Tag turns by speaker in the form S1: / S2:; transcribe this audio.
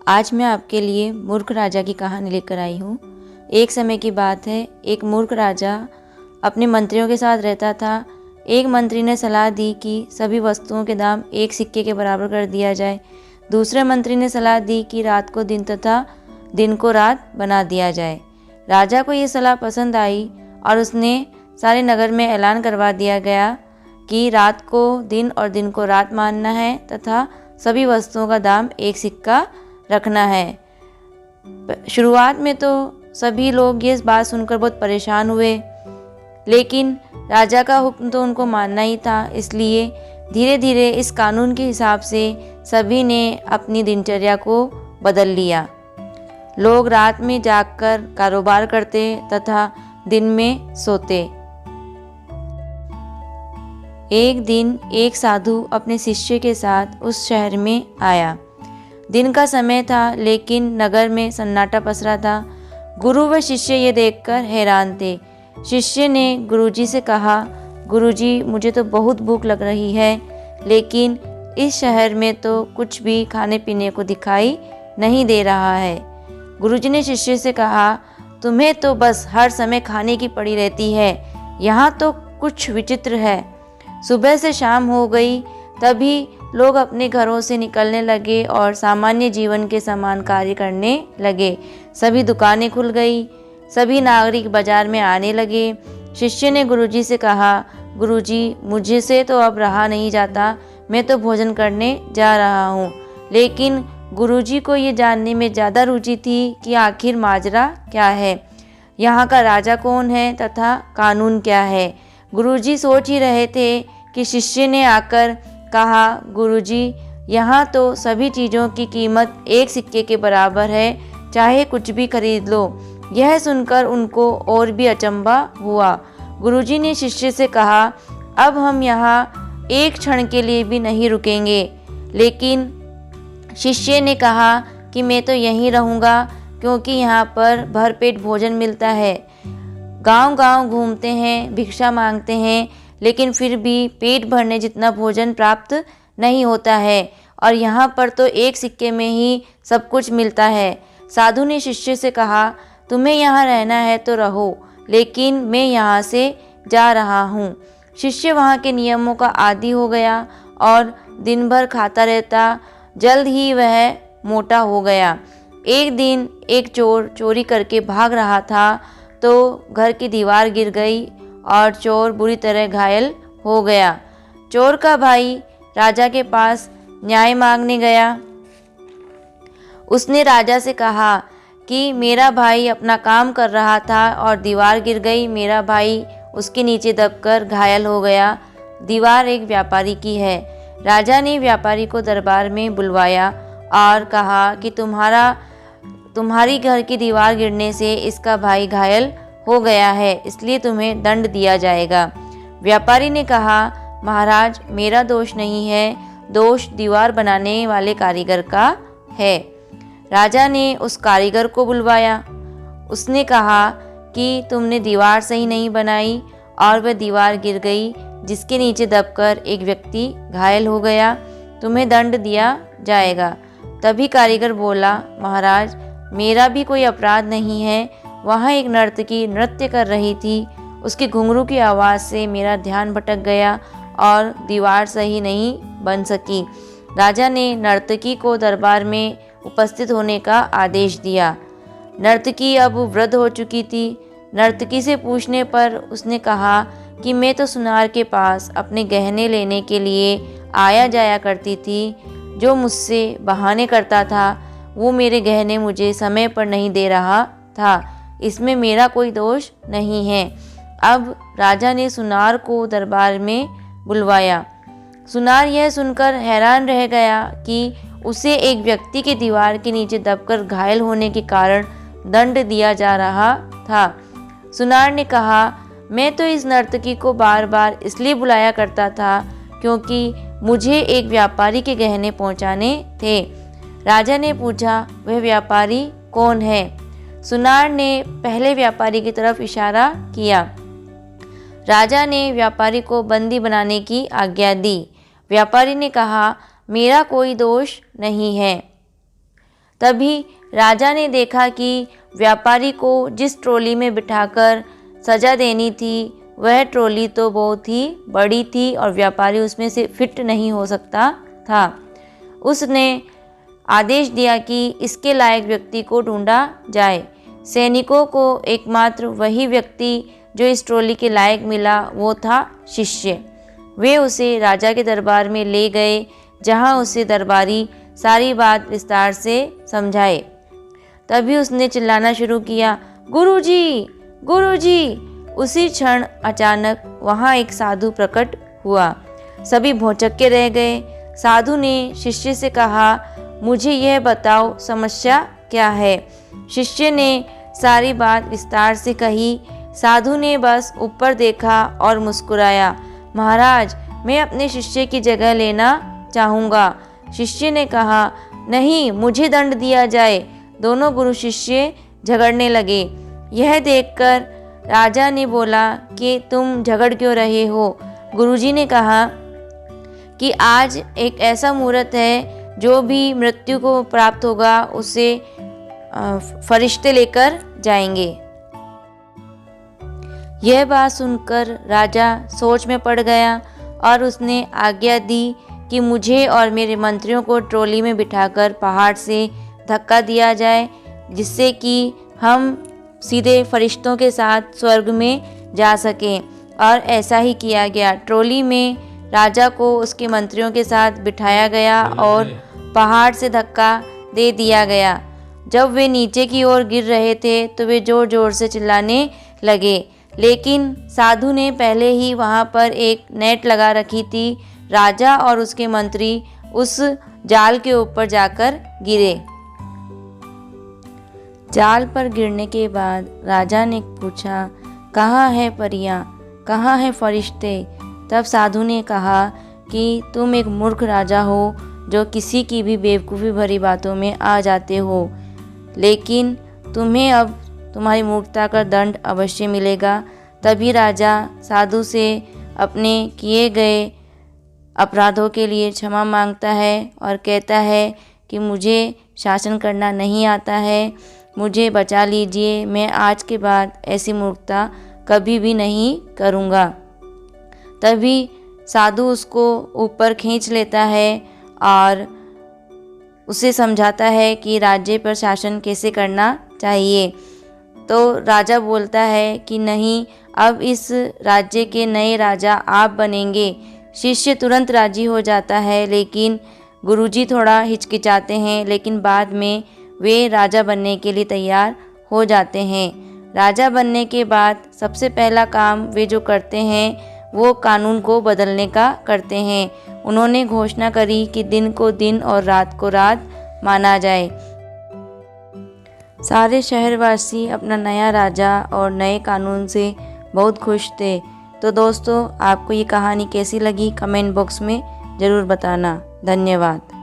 S1: आज मैं आपके लिए मूर्ख राजा की कहानी लेकर आई हूँ। एक समय की बात है, एक मूर्ख राजा अपने मंत्रियों के साथ रहता था। एक मंत्री ने सलाह दी कि सभी वस्तुओं के दाम एक सिक्के के बराबर कर दिया जाए। दूसरे मंत्री ने सलाह दी कि रात को दिन तथा दिन को रात बना दिया जाए। राजा को ये सलाह पसंद आई और उसने सारे नगर में ऐलान करवा दिया गया कि रात को दिन और दिन को रात मानना है तथा सभी वस्तुओं का दाम एक सिक्का रखना है। शुरुआत में तो सभी लोग ये बात सुनकर बहुत परेशान हुए, लेकिन राजा का हुक्म तो उनको मानना ही था। इसलिए धीरे धीरे इस कानून के हिसाब से सभी ने अपनी दिनचर्या को बदल लिया। लोग रात में जागकर कारोबार करते तथा दिन में सोते। एक दिन एक साधु अपने शिष्य के साथ उस शहर में आया। दिन का समय था, लेकिन नगर में सन्नाटा पसरा था। गुरु व शिष्य ये देखकर हैरान थे। शिष्य ने गुरुजी से कहा, गुरुजी, मुझे तो बहुत भूख लग रही है, लेकिन इस शहर में तो कुछ भी खाने पीने को दिखाई नहीं दे रहा है। गुरुजी ने शिष्य से कहा, तुम्हें तो बस हर समय खाने की पड़ी रहती है, यहाँ तो कुछ विचित्र है। सुबह से शाम हो गई, तभी लोग अपने घरों से निकलने लगे और सामान्य जीवन के समान कार्य करने लगे। सभी दुकानें खुल गई, सभी नागरिक बाजार में आने लगे। शिष्य ने गुरुजी से कहा, गुरुजी, मुझे से तो अब रहा नहीं जाता, मैं तो भोजन करने जा रहा हूँ। लेकिन गुरुजी को ये जानने में ज़्यादा रुचि थी कि आखिर माजरा क्या है, यहाँ का राजा कौन है तथा कानून क्या है। गुरुजी सोच ही रहे थे कि शिष्य ने आकर कहा, गुरुजी, यहाँ तो सभी चीज़ों की कीमत एक सिक्के के बराबर है, चाहे कुछ भी खरीद लो। यह सुनकर उनको और भी अचंभा हुआ। गुरुजी ने शिष्य से कहा, अब हम यहाँ एक क्षण के लिए भी नहीं रुकेंगे। लेकिन शिष्य ने कहा कि मैं तो यहीं रहूँगा, क्योंकि यहाँ पर भरपेट भोजन मिलता है। गांव-गांव घूमते हैं, भिक्षा मांगते हैं, लेकिन फिर भी पेट भरने जितना भोजन प्राप्त नहीं होता है, और यहाँ पर तो एक सिक्के में ही सब कुछ मिलता है। साधु ने शिष्य से कहा, तुम्हें यहाँ रहना है तो रहो, लेकिन मैं यहाँ से जा रहा हूँ। शिष्य वहाँ के नियमों का आदी हो गया और दिन भर खाता रहता। जल्द ही वह मोटा हो गया। एक दिन एक चोर चोरी करके भाग रहा था तो घर की दीवार गिर गई और चोर बुरी तरह घायल हो गया। चोर का भाई राजा के पास न्याय मांगने गया। उसने राजा से कहा कि मेरा भाई अपना काम कर रहा था और दीवार गिर गई, मेरा भाई उसके नीचे दबकर घायल हो गया। दीवार एक व्यापारी की है। राजा ने व्यापारी को दरबार में बुलवाया और कहा कि तुम्हारी घर की दीवार गिरने से इसका भाई घायल हो गया है, इसलिए तुम्हें दंड दिया जाएगा। व्यापारी ने कहा, महाराज, मेरा दोष नहीं है, दोष दीवार बनाने वाले कारीगर का है। राजा ने उस कारीगर को बुलवाया। उसने कहा कि तुमने दीवार सही नहीं बनाई और वह दीवार गिर गई, जिसके नीचे दबकर एक व्यक्ति घायल हो गया। तुम्हें दंड दिया जाएगा। तभी कारीगर बोला, महाराज, मेरा भी कोई अपराध नहीं है। वहाँ एक नर्तकी नृत्य कर रही थी, उसके घुंघरू की आवाज़ से मेरा ध्यान भटक गया और दीवार सही नहीं बन सकी। राजा ने नर्तकी को दरबार में उपस्थित होने का आदेश दिया। नर्तकी अब वृद्ध हो चुकी थी। नर्तकी से पूछने पर उसने कहा कि मैं तो सुनार के पास अपने गहने लेने के लिए आया जाया करती थी। जो मुझसे बहाने करता था, वो मेरे गहने मुझे समय पर नहीं दे रहा था। इसमें मेरा कोई दोष नहीं है। अब राजा ने सुनार को दरबार में बुलवाया। सुनार यह सुनकर हैरान रह गया कि उसे एक व्यक्ति के दीवार के नीचे दबकर घायल होने के कारण दंड दिया जा रहा था। सुनार ने कहा, मैं तो इस नर्तकी को बार बार इसलिए बुलाया करता था क्योंकि मुझे एक व्यापारी के गहने पहुंचाने थे। राजा ने पूछा, वह व्यापारी कौन है? सुनार ने पहले व्यापारी की तरफ इशारा किया। राजा ने व्यापारी को बंदी बनाने की आज्ञा दी। व्यापारी ने कहा, मेरा कोई दोष नहीं है। तभी राजा ने देखा कि व्यापारी को जिस ट्रॉली में बिठाकर सजा देनी थी वह ट्रॉली तो बहुत ही बड़ी थी और व्यापारी उसमें से फिट नहीं हो सकता था। उसने आदेश दिया कि इसके लायक व्यक्ति को ढूंढा जाए। सैनिकों को एकमात्र वही व्यक्ति जो इस ट्रॉली के लायक मिला वो था शिष्य। वे उसे राजा के दरबार में ले गए, जहां उसे दरबारी सारी बात विस्तार से समझाए। तभी उसने चिल्लाना शुरू किया, गुरुजी, गुरुजी। उसी क्षण अचानक वहां एक साधु प्रकट हुआ। सभी भौचक्के रह गए। साधु ने शिष्य से कहा, मुझे यह बताओ समस्या क्या है। शिष्य ने सारी बात विस्तार से कही। साधु ने बस ऊपर देखा और मुस्कुराया। महाराज, मैं अपने शिष्य की जगह लेना चाहूँगा। शिष्य ने कहा, नहीं, मुझे दंड दिया जाए। दोनों गुरु शिष्य झगड़ने लगे। यह देखकर राजा ने बोला कि तुम झगड़ क्यों रहे हो। गुरुजी ने कहा कि आज एक ऐसा मुहूर्त है, जो भी मृत्यु को प्राप्त होगा उसे फरिश्ते लेकर जाएंगे। यह बात सुनकर राजा सोच में पड़ गया और उसने आज्ञा दी कि मुझे और मेरे मंत्रियों को ट्रॉली में बिठाकर पहाड़ से धक्का दिया जाए, जिससे कि हम सीधे फरिश्तों के साथ स्वर्ग में जा सकें। और ऐसा ही किया गया। ट्रॉली में राजा को उसके मंत्रियों के साथ बिठाया गया और पहाड़ से धक्का दे दिया गया। जब वे नीचे की ओर गिर रहे थे तो वे ज़ोर ज़ोर से चिल्लाने लगे, लेकिन साधु ने पहले ही वहाँ पर एक नेट लगा रखी थी। राजा और उसके मंत्री उस जाल के ऊपर जाकर गिरे। जाल पर गिरने के बाद राजा ने पूछा, कहाँ है परियां, कहाँ है फरिश्ते। तब साधु ने कहा कि तुम एक मूर्ख राजा हो जो किसी की भी बेवकूफ़ी भरी बातों में आ जाते हो, लेकिन तुम्हें अब तुम्हारी मूर्खता का दंड अवश्य मिलेगा। तभी राजा साधु से अपने किए गए अपराधों के लिए क्षमा मांगता है और कहता है कि मुझे शासन करना नहीं आता है, मुझे बचा लीजिए। मैं आज के बाद ऐसी मूर्खता कभी भी नहीं करूँगा। तभी साधु उसको ऊपर खींच लेता है और उसे समझाता है कि राज्य पर शासन कैसे करना चाहिए। तो राजा बोलता है कि नहीं, अब इस राज्य के नए राजा आप बनेंगे। शिष्य तुरंत राजी हो जाता है, लेकिन गुरुजी थोड़ा हिचकिचाते हैं, लेकिन बाद में वे राजा बनने के लिए तैयार हो जाते हैं। राजा बनने के बाद सबसे पहला काम वे जो करते हैं वो कानून को बदलने का करते हैं। उन्होंने घोषणा करी कि दिन को दिन और रात को रात माना जाए। सारे शहरवासी अपना नया राजा और नए कानून से बहुत खुश थे। तो दोस्तों, आपको ये कहानी कैसी लगी कमेंट बॉक्स में ज़रूर बताना। धन्यवाद।